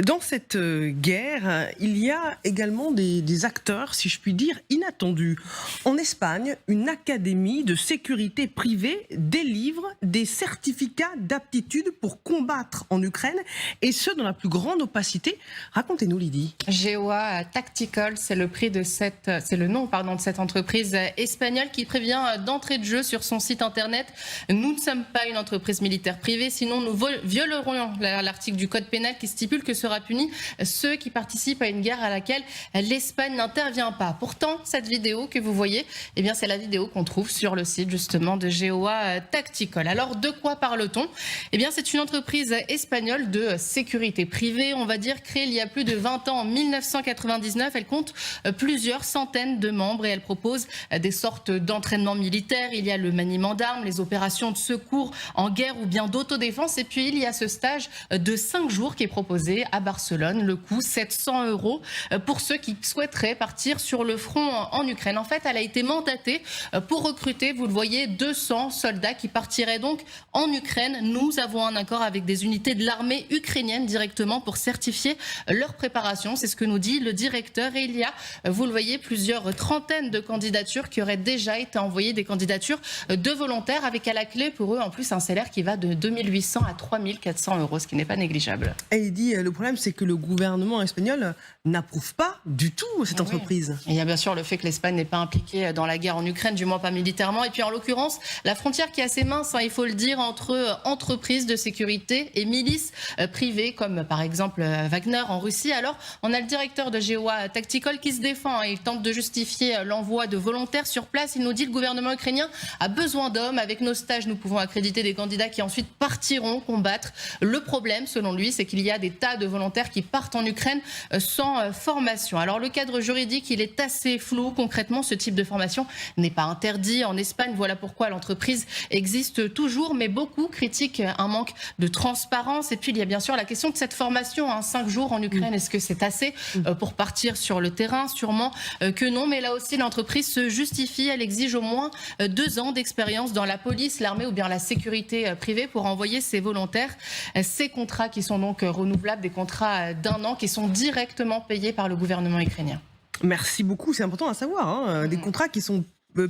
Dans cette guerre, il y a également des acteurs, si je puis dire, inattendus. En Espagne, une académie de sécurité privée délivre des certificats d'aptitude pour combattre en Ukraine, et ce, dans la plus grande opacité. Racontez-nous, Lydie. GEOA Tactical, c'est le nom de cette entreprise espagnole qui prévient d'entrée de jeu sur son site internet: nous ne sommes pas une entreprise militaire privée, sinon nous violerons l'article du code pénal qui stipule que sera puni ceux qui participent à une guerre à laquelle l'Espagne n'intervient pas. Pourtant, cette vidéo que vous voyez, eh bien, c'est la vidéo qu'on trouve sur le site justement de GEOA Tactical. Alors, de quoi parle-t-on? Eh bien, c'est une entreprise espagnole de sécurité privée, on va dire, créée il y a plus de 20 ans, en 1999. Elle compte plusieurs centaines de membres et elle propose des sortes d'entraînements militaires. Il y a le maniement d'armes, les opérations de secours en guerre ou bien d'autodéfense. Et puis, il y a ce stage de 5 jours qui est proposé à Barcelone. Le coût, 700 € pour ceux qui souhaiteraient partir sur le front en Ukraine. En fait, elle a été mandatée pour recruter, vous le voyez, 200 soldats qui partiraient donc en Ukraine. Nous avons un accord avec des unités de l'armée ukrainienne directement pour certifier leur préparation. C'est ce que nous dit le directeur. Et il y a, vous le voyez, plusieurs trentaines de candidatures qui auraient déjà été envoyées, des candidatures de volontaires avec à la clé pour eux en plus un salaire qui va de 2800 à 3400 €, ce qui n'est pas négligeable. Et il dit, le problème, c'est que le gouvernement espagnol n'approuve pas du tout cette entreprise. Et il y a bien sûr le fait que l'Espagne n'est pas impliquée dans la guerre en Ukraine, du moins pas militairement. Et puis en l'occurrence, la frontière qui est assez mince, il faut le dire, entre entreprises de sécurité et milices privées, comme par exemple Wagner en Russie. Alors, on a le directeur de GEOA Tactical qui se défend. Il tente de justifier l'envoi de volontaires sur place. Il nous dit: le gouvernement ukrainien a besoin d'hommes. Avec nos stages, nous pouvons accréditer des candidats qui ensuite partiront combattre. Le problème, selon lui, c'est qu'il y a des tas de volontaires qui partent en Ukraine sans formation. Alors, le cadre juridique, il est assez flou. Concrètement, ce type de formation n'est pas interdit en Espagne. Voilà pourquoi l'entreprise existe toujours, mais beaucoup critiquent un manque de transparence. Et puis, il y a bien sûr la question de cette formation, 5 jours en Ukraine. Est-ce que c'est assez pour partir sur le terrain? Sûrement que non. Mais là aussi, l'entreprise se justifie. Elle exige au moins 2 ans d'expérience dans la police, l'armée ou bien la sécurité privée pour envoyer ses volontaires. Ces contrats qui sont donc renouvelables, des contrats d'1 an qui sont directement payés par le gouvernement ukrainien. Merci beaucoup, c'est important à savoir, des contrats qui sont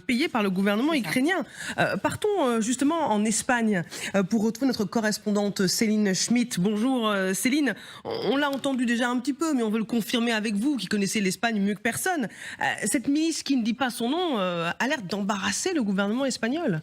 payés par le gouvernement ukrainien. Partons justement en Espagne pour retrouver notre correspondante Céline Schmitt. Bonjour Céline, on l'a entendu déjà un petit peu, mais on veut le confirmer avec vous qui connaissez l'Espagne mieux que personne. Cette milice qui ne dit pas son nom a l'air d'embarrasser le gouvernement espagnol.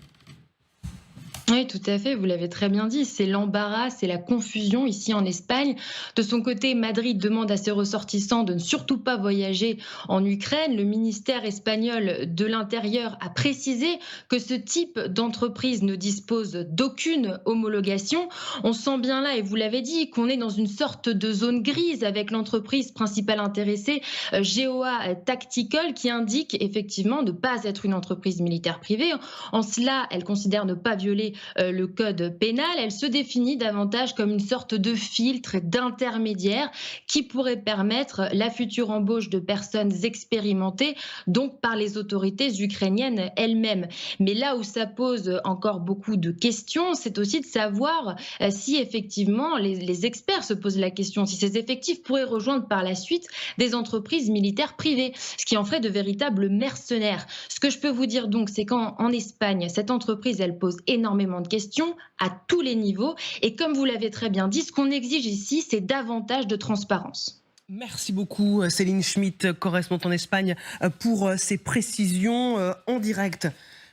Oui, tout à fait, vous l'avez très bien dit, c'est l'embarras, c'est la confusion ici en Espagne. De son côté, Madrid demande à ses ressortissants de ne surtout pas voyager en Ukraine. Le ministère espagnol de l'Intérieur a précisé que ce type d'entreprise ne dispose d'aucune homologation. On sent bien là, et vous l'avez dit, qu'on est dans une sorte de zone grise avec l'entreprise principale intéressée, GEOA Tactical, qui indique effectivement ne pas être une entreprise militaire privée. En cela, elle considère ne pas violer le code pénal. Elle se définit davantage comme une sorte de filtre d'intermédiaire qui pourrait permettre la future embauche de personnes expérimentées, donc par les autorités ukrainiennes elles-mêmes. Mais là où ça pose encore beaucoup de questions, c'est aussi de savoir si effectivement, les experts se posent la question, si ces effectifs pourraient rejoindre par la suite des entreprises militaires privées, ce qui en ferait de véritables mercenaires. Ce que je peux vous dire donc, c'est qu'en Espagne, cette entreprise, elle pose énormément de questions à tous les niveaux. Et comme vous l'avez très bien dit, ce qu'on exige ici, c'est davantage de transparence. Merci beaucoup Céline Schmitt, correspondante en Espagne, pour ces précisions en direct.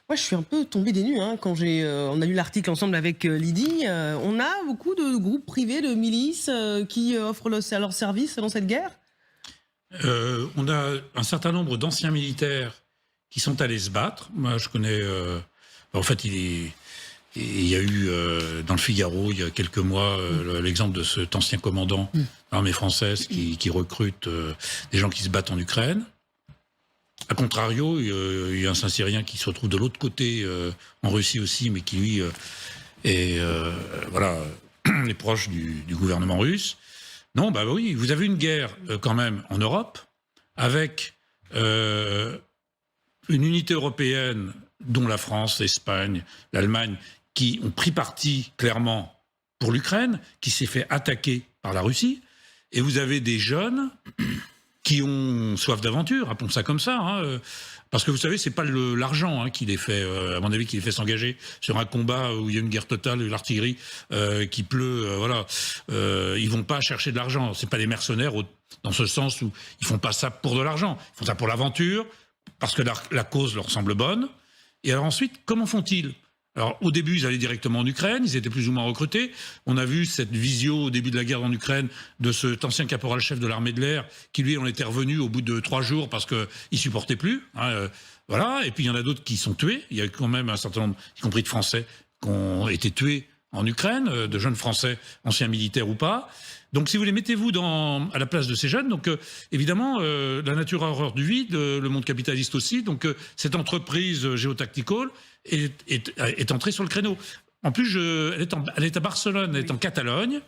Moi, je suis un peu tombée des nues quand on a lu l'article ensemble avec Lydie. On a beaucoup de groupes privés, de milices qui offrent leurs services dans cette guerre. On a un certain nombre d'anciens militaires qui sont allés se battre. Moi, je connais... en fait, il y a eu dans le Figaro, il y a quelques mois, l'exemple de cet ancien commandant de l'armée française qui recrute des gens qui se battent en Ukraine. A contrario, il y a un Saint-Cyrien qui se retrouve de l'autre côté, en Russie aussi, mais qui, lui, est proche du gouvernement russe. Non, bah oui, vous avez une guerre quand même en Europe, avec une unité européenne, dont la France, l'Espagne, l'Allemagne, qui ont pris parti clairement pour l'Ukraine, qui s'est fait attaquer par la Russie. Et vous avez des jeunes qui ont soif d'aventure, appelons ça comme ça, hein, parce que vous savez, c'est pas l'argent qui les fait, à mon avis, qui les fait s'engager sur un combat où il y a une guerre totale, l'artillerie qui pleut, voilà. Ils vont pas chercher de l'argent. C'est pas des mercenaires dans ce sens où ils font pas ça pour de l'argent. Ils font ça pour l'aventure, parce que la cause leur semble bonne. Et alors ensuite, comment font-ils ? Alors, au début, ils allaient directement en Ukraine, ils étaient plus ou moins recrutés. On a vu cette visio au début de la guerre en Ukraine de cet ancien caporal-chef de l'armée de l'air qui, lui, en était revenu au bout de 3 jours parce qu'il ne supportait plus. Voilà. Et puis, il y en a d'autres qui sont tués. Il y a quand même un certain nombre, y compris de Français, qui ont été tués en Ukraine, de jeunes Français, anciens militaires ou pas. Donc, si vous voulez, mettez-vous à la place de ces jeunes. Donc, évidemment, la nature a horreur du vide, le monde capitaliste aussi. Donc, cette entreprise Geotactical est entrée sur le créneau. En plus, elle est à Barcelone, elle est en Catalogne.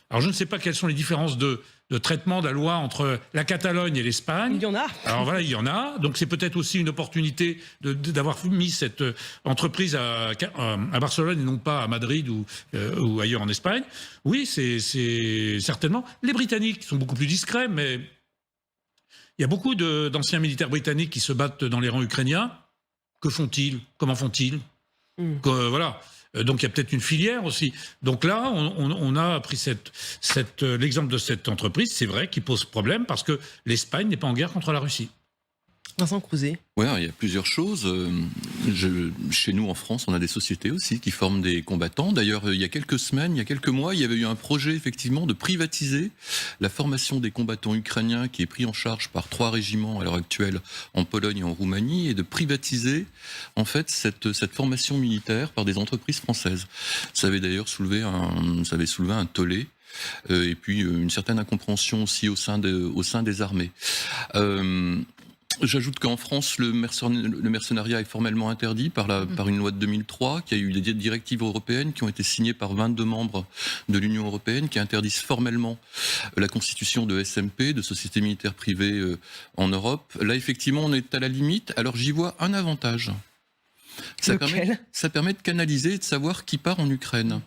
Alors, je ne sais pas quelles sont les différences de traitement de la loi entre la Catalogne et l'Espagne. Il y en a. Alors voilà, il y en a. Donc c'est peut-être aussi une opportunité d'avoir mis cette entreprise à Barcelone et non pas à Madrid ou ailleurs en Espagne. Oui, c'est certainement. Les Britanniques sont beaucoup plus discrets, mais il y a beaucoup d'anciens militaires britanniques qui se battent dans les rangs ukrainiens. Que font-ils ? Comment font-ils ? Voilà. Donc il y a peut-être une filière aussi. Donc là, on a pris l'exemple de cette entreprise, c'est vrai, qui pose problème parce que l'Espagne n'est pas en guerre contre la Russie. Vincent Crouzet. Oui, il y a plusieurs choses. Chez nous, en France, on a des sociétés aussi qui forment des combattants. D'ailleurs, il y a quelques semaines, il y a quelques mois, il y avait eu un projet, effectivement, de privatiser la formation des combattants ukrainiens qui est pris en charge par 3 régiments à l'heure actuelle en Pologne et en Roumanie, et de privatiser, en fait, cette formation militaire par des entreprises françaises. Ça avait d'ailleurs soulevé un tollé. Et puis une certaine incompréhension aussi au sein des armées. J'ajoute qu'en France, le mercenariat est formellement interdit par une loi de 2003, qu'il y a eu des directives européennes qui ont été signées par 22 membres de l'Union européenne qui interdisent formellement la constitution de SMP, de sociétés militaires privées en Europe. Là, effectivement, on est à la limite. Alors, j'y vois un avantage. Ça permet de canaliser et de savoir qui part en Ukraine.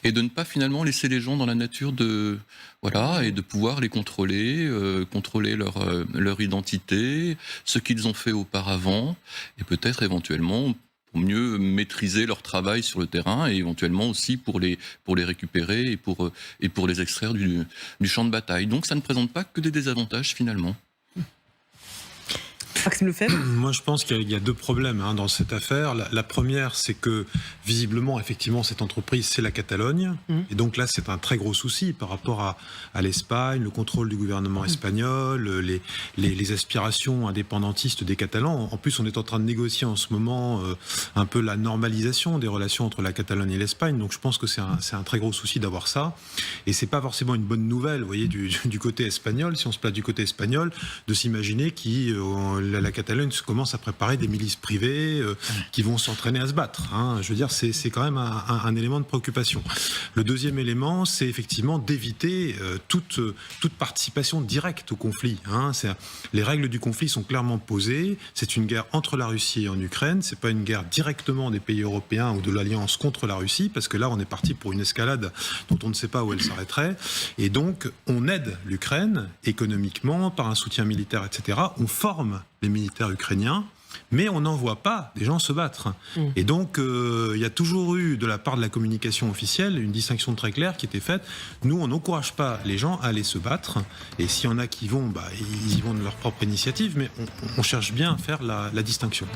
Et de ne pas finalement laisser les gens dans la nature et de pouvoir les contrôler, contrôler leur identité, ce qu'ils ont fait auparavant, et peut-être éventuellement pour mieux maîtriser leur travail sur le terrain, et éventuellement aussi pour les récupérer et pour les extraire du champ de bataille. Donc ça ne présente pas que des désavantages finalement. Maxime Lefebvre. Moi, je pense qu'il y a 2 problèmes dans cette affaire. La première, c'est que visiblement, effectivement, cette entreprise, c'est la Catalogne. Et donc là, c'est un très gros souci par rapport à l'Espagne, le contrôle du gouvernement espagnol, les aspirations indépendantistes des Catalans. En plus, on est en train de négocier en ce moment un peu la normalisation des relations entre la Catalogne et l'Espagne. Donc je pense que c'est un très gros souci d'avoir ça. Et c'est pas forcément une bonne nouvelle, vous voyez, du côté espagnol, si on se place du côté espagnol, de s'imaginer la Catalogne commence à préparer des milices privées qui vont s'entraîner à se battre. Je veux dire, c'est quand même un élément de préoccupation. Le deuxième élément, c'est effectivement d'éviter toute participation directe au conflit. Les règles du conflit sont clairement posées. C'est une guerre entre la Russie et en Ukraine. C'est pas une guerre directement des pays européens ou de l'Alliance contre la Russie, parce que là, on est parti pour une escalade dont on ne sait pas où elle s'arrêterait. Et donc, on aide l'Ukraine économiquement, par un soutien militaire, etc. On forme les militaires ukrainiens, mais on n'envoie pas des gens se battre. Et donc, il y a toujours eu, de la part de la communication officielle, une distinction très claire qui était faite. Nous, on n'encourage pas les gens à aller se battre. Et s'il y en a qui vont, ils y vont de leur propre initiative, mais on cherche bien à faire la distinction.